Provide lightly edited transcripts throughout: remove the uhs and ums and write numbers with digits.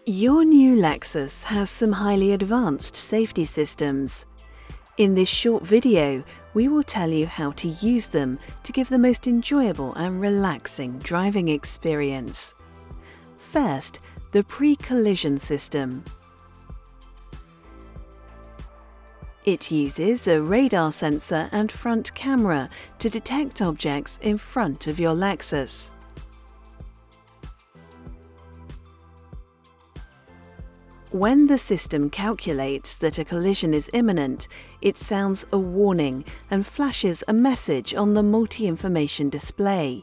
Your new Lexus has some highly advanced safety systems. In this short video, we will tell you how to use them to give the most enjoyable and relaxing driving experience. First, the pre-collision system. It uses a radar sensor and front camera to detect objects in front of your Lexus. When the system calculates that a collision is imminent, it sounds a warning and flashes a message on the multi-information display.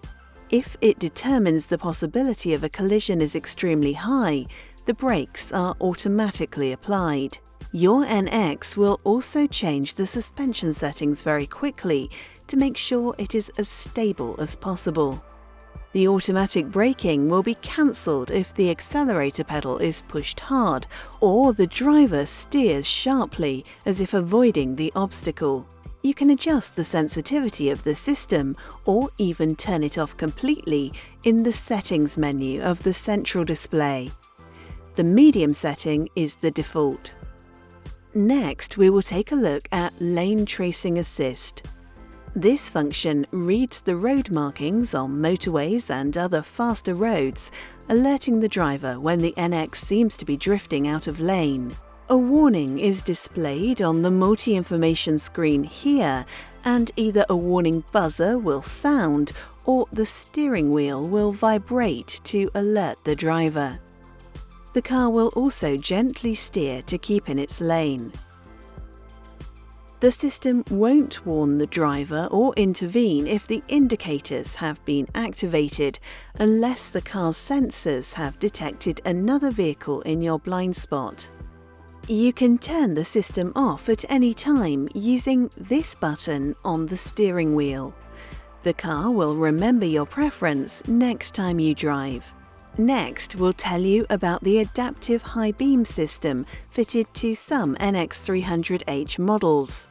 If it determines the possibility of a collision is extremely high, the brakes are automatically applied. Your NX will also change the suspension settings very quickly to make sure it is as stable as possible. The automatic braking will be cancelled if the accelerator pedal is pushed hard or the driver steers sharply as if avoiding the obstacle. You can adjust the sensitivity of the system or even turn it off completely in the settings menu of the central display. The medium setting is the default. Next, we will take a look at Lane Tracing Assist. This function reads the road markings on motorways and other faster roads, alerting the driver when the NX seems to be drifting out of lane. A warning is displayed on the multi-information screen here, and either a warning buzzer will sound or the steering wheel will vibrate to alert the driver. The car will also gently steer to keep in its lane. The system won't warn the driver or intervene if the indicators have been activated, unless the car's sensors have detected another vehicle in your blind spot. You can turn the system off at any time using this button on the steering wheel. The car will remember your preference next time you drive. Next, we'll tell you about the adaptive high beam system fitted to some NX300H models.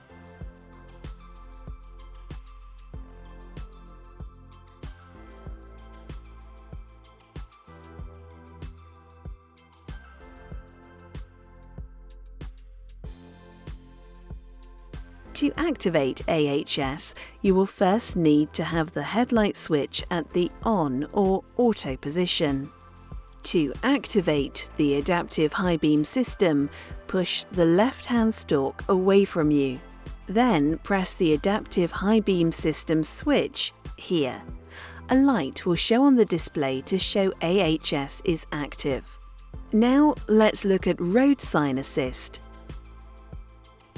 To activate AHS, you will first need to have the headlight switch at the on or auto position. To activate the adaptive high beam system, push the left-hand stalk away from you. Then press the adaptive high beam system switch here. A light will show on the display to show AHS is active. Now let's look at road sign assist.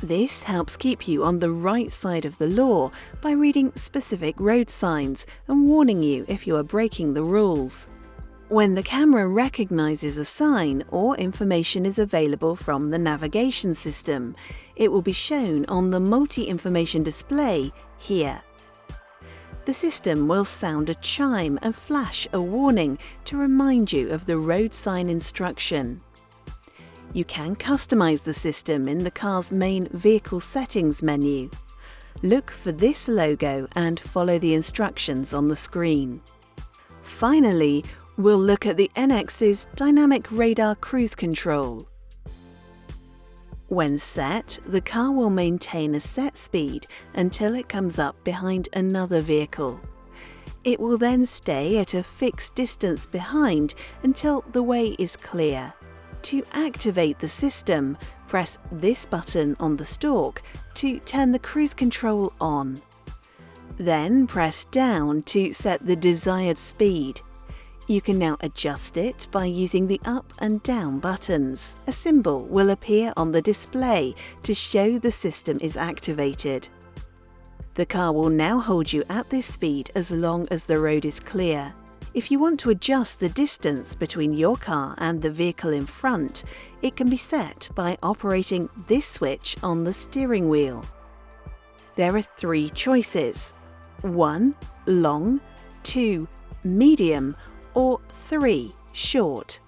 This helps keep you on the right side of the law by reading specific road signs and warning you if you are breaking the rules. When the camera recognizes a sign or information is available from the navigation system, it will be shown on the multi-information display here. The system will sound a chime and flash a warning to remind you of the road sign instruction. You can customize the system in the car's main vehicle settings menu. Look for this logo and follow the instructions on the screen. Finally, we'll look at the NX's dynamic radar cruise control. When set, the car will maintain a set speed until it comes up behind another vehicle. It will then stay at a fixed distance behind until the way is clear. To activate the system, press this button on the stalk to turn the cruise control on. Then press down to set the desired speed. You can now adjust it by using the up and down buttons. A symbol will appear on the display to show the system is activated. The car will now hold you at this speed as long as the road is clear. If you want to adjust the distance between your car and the vehicle in front, it can be set by operating this switch on the steering wheel. There are 3 choices: 1, long, 2, medium, or 3. Short.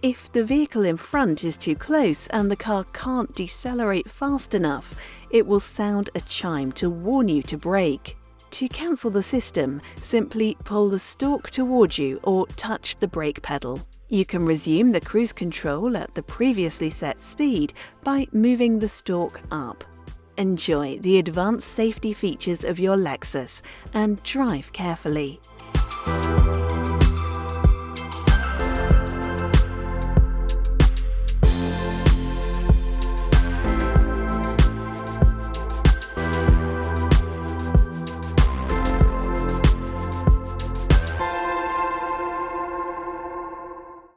If the vehicle in front is too close and the car can't decelerate fast enough, it will sound a chime to warn you to brake. To cancel the system, simply pull the stalk towards you or touch the brake pedal. You can resume the cruise control at the previously set speed by moving the stalk up. Enjoy the advanced safety features of your Lexus and drive carefully.